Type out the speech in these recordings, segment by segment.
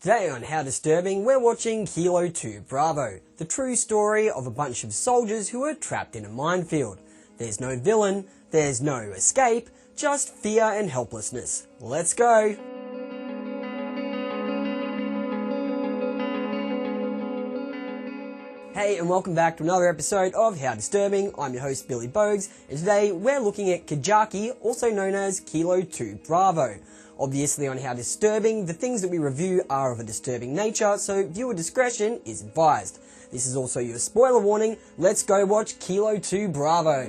Today on How Disturbing, we're watching Kilo 2 Bravo, the true story of a bunch of soldiers who are trapped in a minefield. There's no villain, there's no escape, just fear and helplessness. Let's go! Hey and welcome back to another episode of How Disturbing. I'm your host Billy Bogues, and today we're looking at Kajaki, also known as Kilo 2 Bravo. Obviously on How Disturbing, the things that we review are of a disturbing nature, so viewer discretion is advised. This is also your spoiler warning. Let's go watch Kilo 2 Bravo.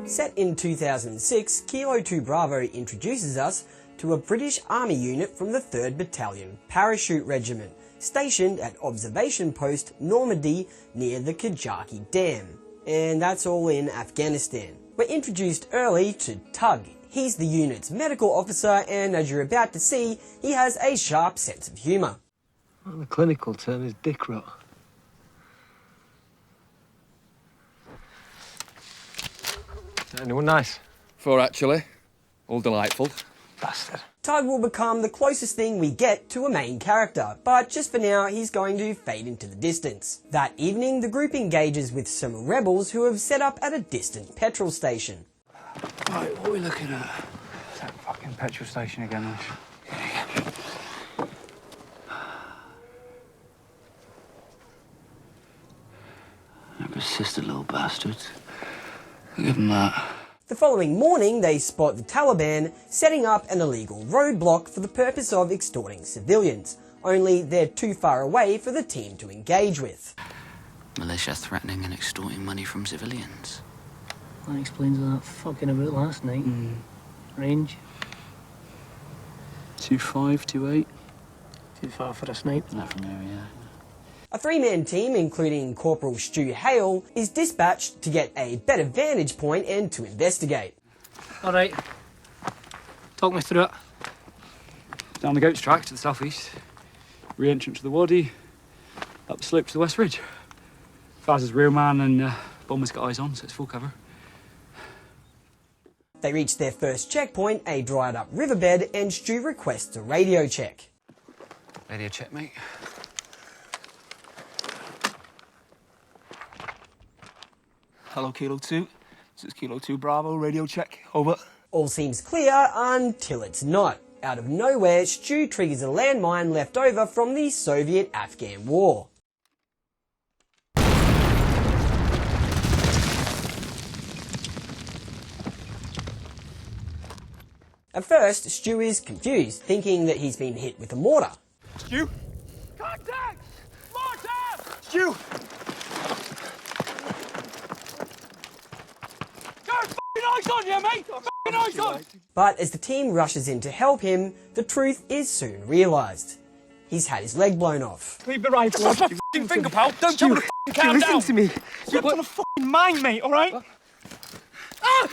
Set in 2006, Kilo 2 Bravo introduces us to a British Army unit from the 3rd Battalion Parachute Regiment, stationed at Observation Post Normandy near the Kujaki Dam. And that's all in Afghanistan. We're introduced early to Tug. He's the unit's medical officer, and as you're about to see, he has a sharp sense of humour. Well, the clinical term is dick rot. Anyone nice? 4 actually. All delightful. Bastard. Tug will become the closest thing we get to a main character, but just for now he's going to fade into the distance. That evening, the group engages with some rebels who have set up at a distant petrol station. Right, what are we looking at? It's that fucking petrol station again, Ash. They're persistent little bastards. I'll give them that. The following morning, they spot the Taliban setting up an illegal roadblock for the purpose of extorting civilians, only they're too far away for the team to engage with. Militia threatening and extorting money from civilians. That explains all that fucking about last night. Range? 2.5, 2.8. Too far for a snipe. Not from there, yeah. A 3-man team, including Corporal Stu Hale, is dispatched to get a better vantage point and to investigate. All right. Talk me through it. Down the goat's track to the southeast. Re-entrance to the wadi. Up the slope to the west ridge. Faz's rear man and Bomber's got eyes on, so it's full cover. They reach their first checkpoint, a dried up riverbed, and Stu requests a radio check. Radio check, mate. Hello, Kilo 2. This is Kilo 2 Bravo, radio check, over. All seems clear until it's not. Out of nowhere, Stu triggers a landmine left over from the Soviet-Afghan War. At first, Stu is confused, thinking that he's been hit with a mortar. Stu? Contact! Mortar! Stu! Got f***ing eyes on you, mate! F***ing eyes on! But as the team rushes in to help him, the truth is soon realised. He's had his leg blown off. Leave the rifle. That's my f***ing finger, pal. Don't tell me to f***ing calm down. Listen to me. Slipped on a f***ing mine, mate, all right? Ah!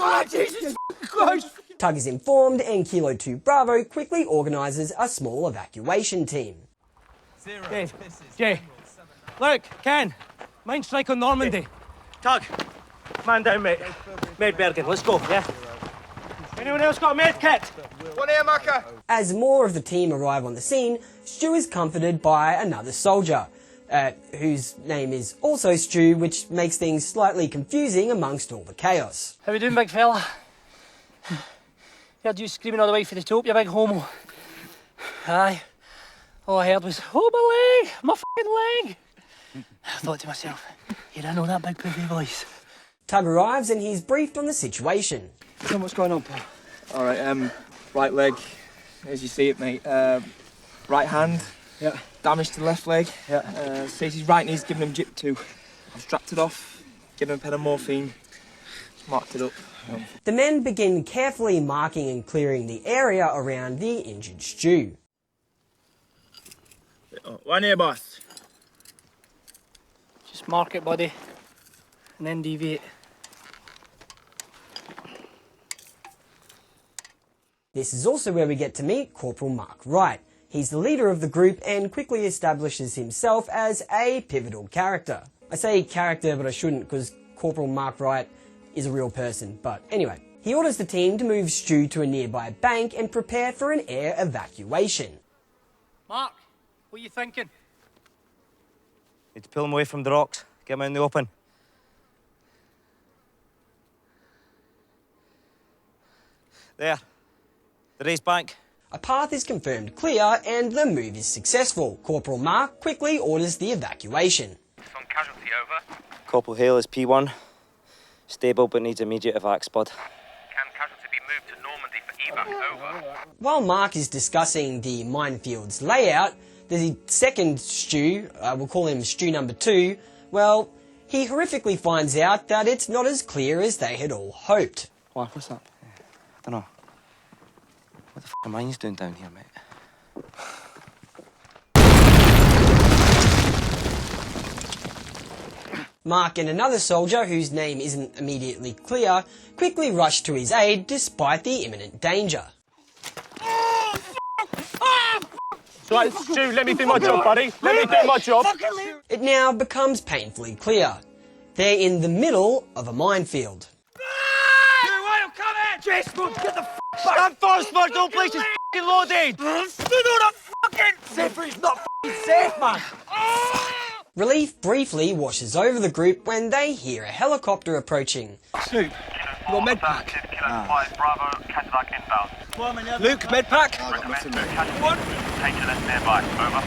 Ah, Jesus Christ! Tug is informed, and Kilo 2 Bravo quickly organises a small evacuation team. Jay, look, Ken, mine strike on Normandy. Tug, man down, mate. Med Bergen, let's go, yeah? Anyone else got a med kit? One here, Maka. As more of the team arrive on the scene, Stu is comforted by another soldier, whose name is also Stu, which makes things slightly confusing amongst all the chaos. How we doing, big fella? Heard you screaming all the way for the top, you big homo. Aye. All I heard was, oh, my leg! My f***ing leg! I thought to myself, yeah, I know that big poofy voice. Tug arrives and he's briefed on the situation. So what's going on, pal? All right, right leg, as you see it, mate. Right hand, yeah. Damage to the left leg. Yeah. Says his right knee's giving him jip too. I've strapped it off, given him a pen of morphine, marked it up. The men begin carefully marking and clearing the area around the injured Stu. One here, boss. Just mark it, buddy, and then deviate. This is also where we get to meet Corporal Mark Wright. He's the leader of the group and quickly establishes himself as a pivotal character. I say character, but I shouldn't, because Corporal Mark Wright is a real person, but anyway. He orders the team to move Stu to a nearby bank and prepare for an air evacuation. Mark, what are you thinking? Need to pull him away from the rocks, get him out in the open. There. The raised bank. A path is confirmed clear and the move is successful. Corporal Mark quickly orders the evacuation. Some casualty over. Corporal Hale is P1. Stable but needs immediate evac spud. Can casualty be moved to Normandy for evac over? While Mark is discussing the minefield's layout, the second Stu, we'll call him Stu number 2, well, he horrifically finds out that it's not as clear as they had all hoped. Why, what's that? I don't know. What the f*** are mines doing down here, mate? Mark and another soldier, whose name isn't immediately clear, quickly rush to his aid despite the imminent danger. Right, Stu, let me do my job, buddy. Let me do my job. It now becomes painfully clear. They're in the middle of a minefield. Get the f*** back! Stand fast, man! Don't place is f***ing loaded! Safer, it's not f***ing safe, man. Relief briefly washes over the group when they hear a helicopter approaching. Stu, you got med pack? Kilo 5 Bravo, Kajaki inbound. Luke, med pack? Take to this nearby, over.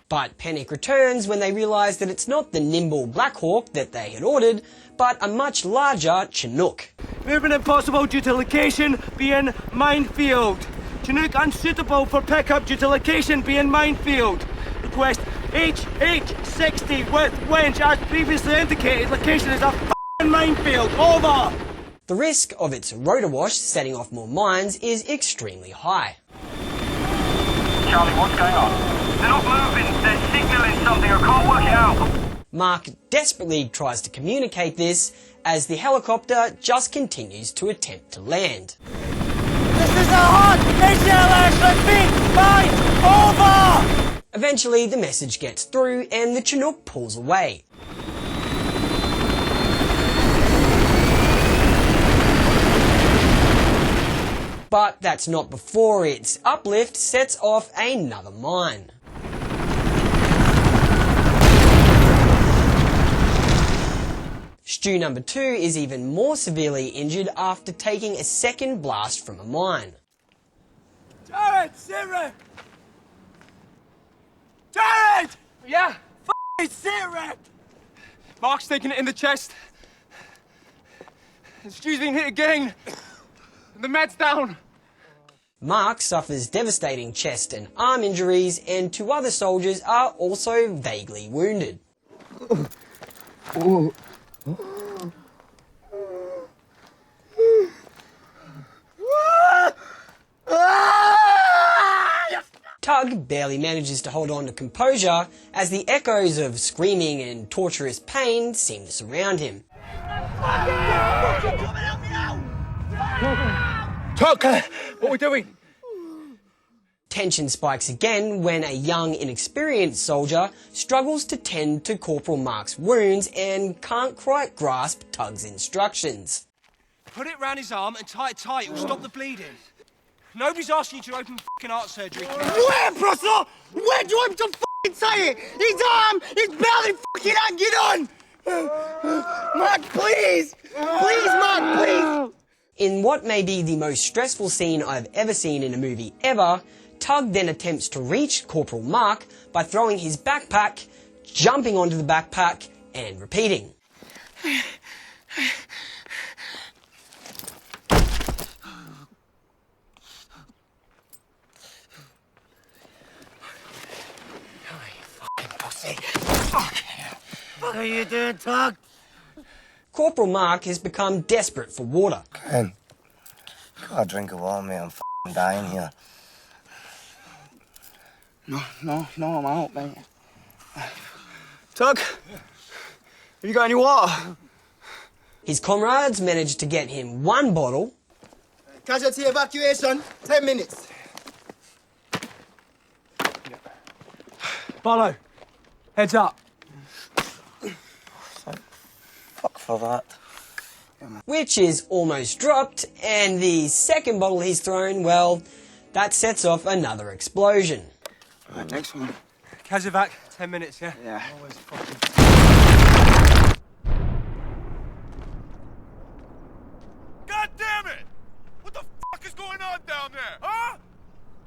But panic returns when they realise that it's not the nimble Black Hawk that they had ordered, but a much larger Chinook. Movement impossible due to location being minefield. Chinook unsuitable for pickup due to location being minefield. Request HH60 with winch as previously indicated. Location is a f***ing minefield. Over! The risk of its rotor wash setting off more mines is extremely high. Charlie, what's going on? They're not moving. They're signalling something. I can't work it out. Mark desperately tries to communicate this as the helicopter just continues to attempt to land. This is a hot HLS repeat. Bye. Over. Eventually the message gets through and the Chinook pulls away. But that's not before its uplift sets off another mine. Stu number 2 is even more severely injured after taking a second blast from a mine. Jared, sit. Jared! Yeah. Sit, Red! Mark's taking it in the chest. And Stu's been hit again. And the med's down. Mark suffers devastating chest and arm injuries, and 2 other soldiers are also vaguely wounded. Tug barely manages to hold on to composure as the echoes of screaming and torturous pain seem to surround him. Tug, what are we doing? Tension spikes again when a young, inexperienced soldier struggles to tend to Corporal Mark's wounds and can't quite grasp Tug's instructions. Put it round his arm and tie it tight. It'll stop the bleeding. Nobody's asking you to open fucking heart surgery. Where, Brussels? Where do you want to fucking say it? His arm is barely fucking hanging on. Mark, please. Please, Mark, please. In what may be the most stressful scene I've ever seen in a movie ever, Tug then attempts to reach Corporal Mark by throwing his backpack, jumping onto the backpack, and repeating. What are you doing, Tug? Corporal Mark has become desperate for water. Got a drink of water, mate. I'm f***ing dying here. No, I'm out, mate. Tug, have you got any water? His comrades manage to get him 1 bottle. Casualty evacuation, 10 minutes. Barlow, heads up. Fuck for that. which is almost dropped, and the second bottle he's thrown, well, that sets off another explosion. Right, next one. Kajaki, 10 minutes, yeah? Yeah. Always fucking... God damn it! What the fuck is going on down there, huh?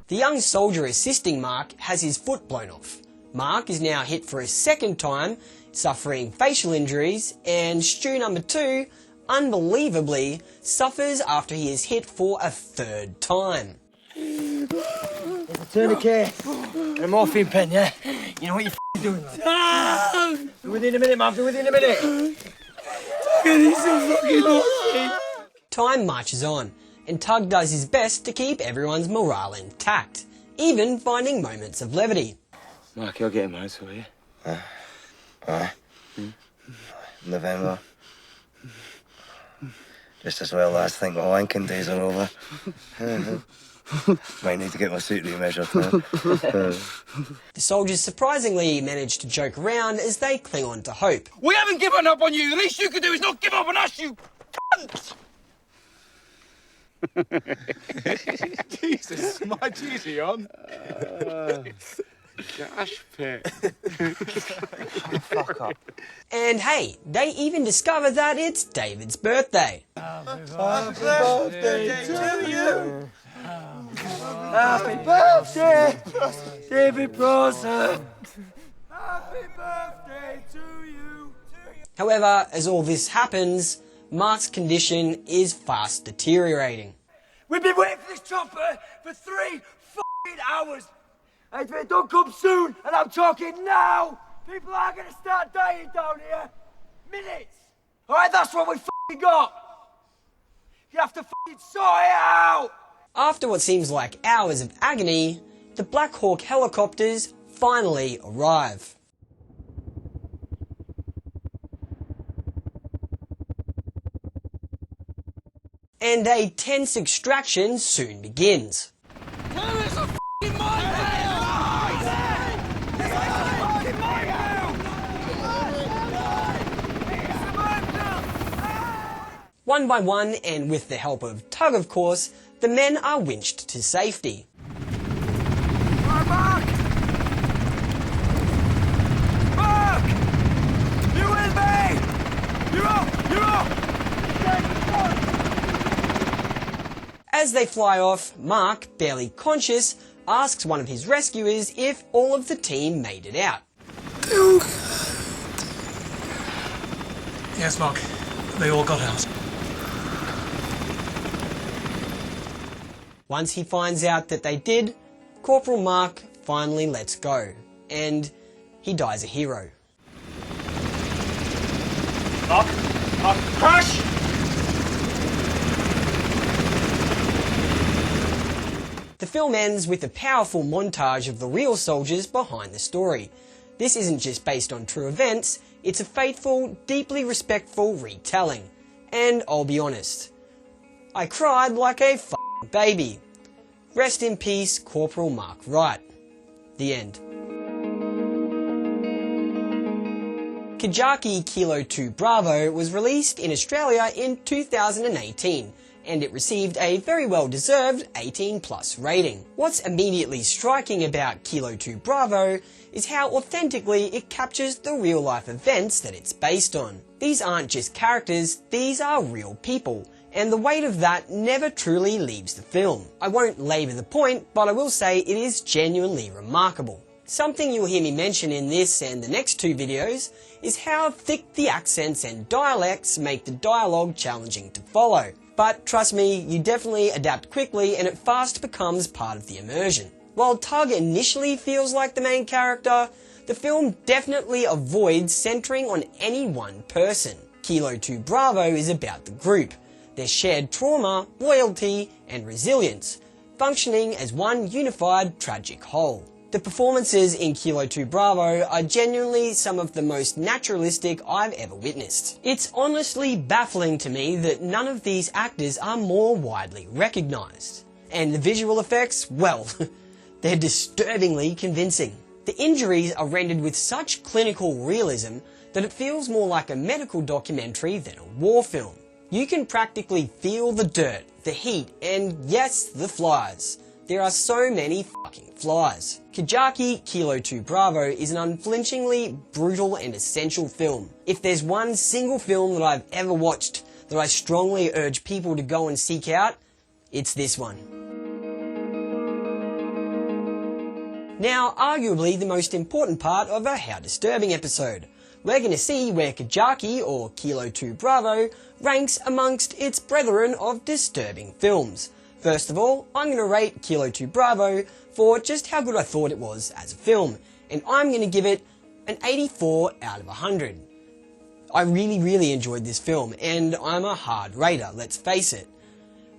The young soldier assisting Mark has his foot blown off. Mark is now hit for a second time, suffering facial injuries, and Stu number 2, unbelievably, suffers after he is hit for a third time. There's a tourniquet and a morphine pen, yeah? You know what you're doing, man? Be within a minute, man. Be within a minute. He's so fucking awesome. Time marches on, and Tug does his best to keep everyone's morale intact, even finding moments of levity. Mark, you're getting mine, so are you? November. Just as well as I think my wanking days are over. Might need to get my suit remeasured now. The soldiers surprisingly manage to joke around as they cling on to hope. We haven't given up on you. The least you can do is not give up on us, you cunt! Jesus, my cheesy on. Gosh, pit. Fuck up. And hey, they even discover that it's David's birthday. Happy birthday to you. Happy birthday, David Bronson. Happy birthday to you. However, as all this happens, Mark's condition is fast deteriorating. We've been waiting for this chopper for 3 fucking hours. And if it don't come soon, and I'm talking now, people are gonna start dying down here. Minutes. Alright, that's what we fucking got. You have to fucking sort it out. After what seems like hours of agony, the Black Hawk helicopters finally arrive. And a tense extraction soon begins. One by one, and with the help of Tug of course, the men are winched to safety. Mark! Mark! You with me? You're up! You're up! As they fly off, Mark, barely conscious, asks one of his rescuers if all of the team made it out. Yes, Mark. They all got out. Once he finds out that they did, Corporal Mark finally lets go, and he dies a hero. Mark! Mark! Crash! The film ends with a powerful montage of the real soldiers behind the story. This isn't just based on true events, it's a faithful, deeply respectful retelling. And I'll be honest, I cried like a f***ing baby. Rest in peace, Corporal Mark Wright. The end. Kajaki Kilo 2 Bravo was released in Australia in 2018, and it received a very well-deserved 18+ rating. What's immediately striking about Kilo 2 Bravo is how authentically it captures the real-life events that it's based on. These aren't just characters, these are real people, and the weight of that never truly leaves the film. I won't labour the point, but I will say it is genuinely remarkable. Something you'll hear me mention in this and the next 2 videos is how thick the accents and dialects make the dialogue challenging to follow. But trust me, you definitely adapt quickly and it fast becomes part of the immersion. While Tug initially feels like the main character, the film definitely avoids centering on any one person. Kilo 2 Bravo is about the group, their shared trauma, loyalty, and resilience, functioning as one unified tragic whole. The performances in Kilo 2 Bravo are genuinely some of the most naturalistic I've ever witnessed. It's honestly baffling to me that none of these actors are more widely recognised. And the visual effects, well, they're disturbingly convincing. The injuries are rendered with such clinical realism that it feels more like a medical documentary than a war film. You can practically feel the dirt, the heat, and yes, the flies. There are so many fucking flies. Kajaki Kilo 2 Bravo is an unflinchingly brutal and essential film. If there's one single film that I've ever watched that I strongly urge people to go and seek out, it's this one. Now, arguably the most important part of a How Disturbing episode. We're going to see where Kajaki, or Kilo 2 Bravo, ranks amongst its brethren of disturbing films. First of all, I'm going to rate Kilo 2 Bravo for just how good I thought it was as a film, and I'm going to give it an 84 out of 100. I really enjoyed this film, and I'm a hard rater, let's face it.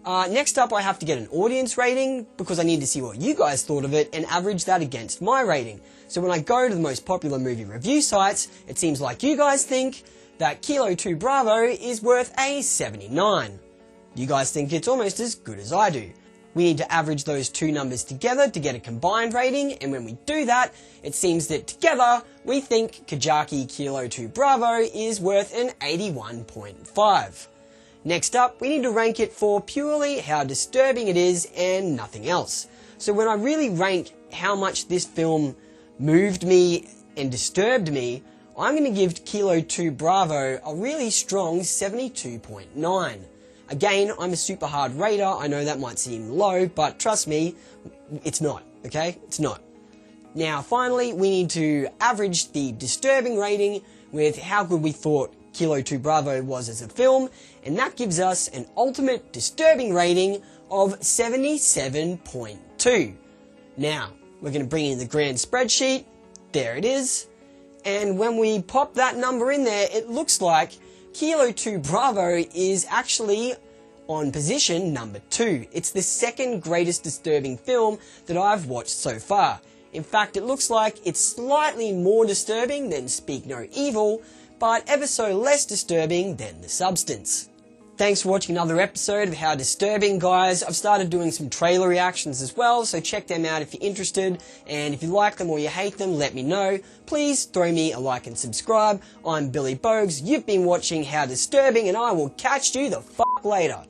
Next up, I have to get an audience rating, because I need to see what you guys thought of it and average that against my rating. So when I go to the most popular movie review sites, it seems like you guys think that Kilo 2 Bravo is worth a 79. You guys think it's almost as good as I do. We need to average those two numbers together to get a combined rating, and when we do that, it seems that together, we think Kajaki Kilo 2 Bravo is worth an 81.5. Next up, we need to rank it for purely how disturbing it is and nothing else. So when I really rank how much this film moved me and disturbed me, I'm going to give Kilo 2 Bravo a really strong 72.9. Again, I'm a super hard rater, I know that might seem low, but trust me, it's not, okay? It's not. Now, finally, we need to average the disturbing rating with how good we thought Kilo 2 Bravo was as a film, and that gives us an ultimate disturbing rating of 77.2. Now, we're going to bring in the grand spreadsheet, there it is, and when we pop that number in there, it looks like Kilo 2 Bravo is actually on position number 2. It's the second greatest disturbing film that I've watched so far. In fact, it looks like it's slightly more disturbing than Speak No Evil, but ever so less disturbing than The Substance. Thanks for watching another episode of How Disturbing, guys. I've started doing some trailer reactions as well, so check them out if you're interested. And if you like them or you hate them, let me know. Please throw me a like and subscribe. I'm Billy Bogues. You've been watching How Disturbing, and I will catch you the fuck later.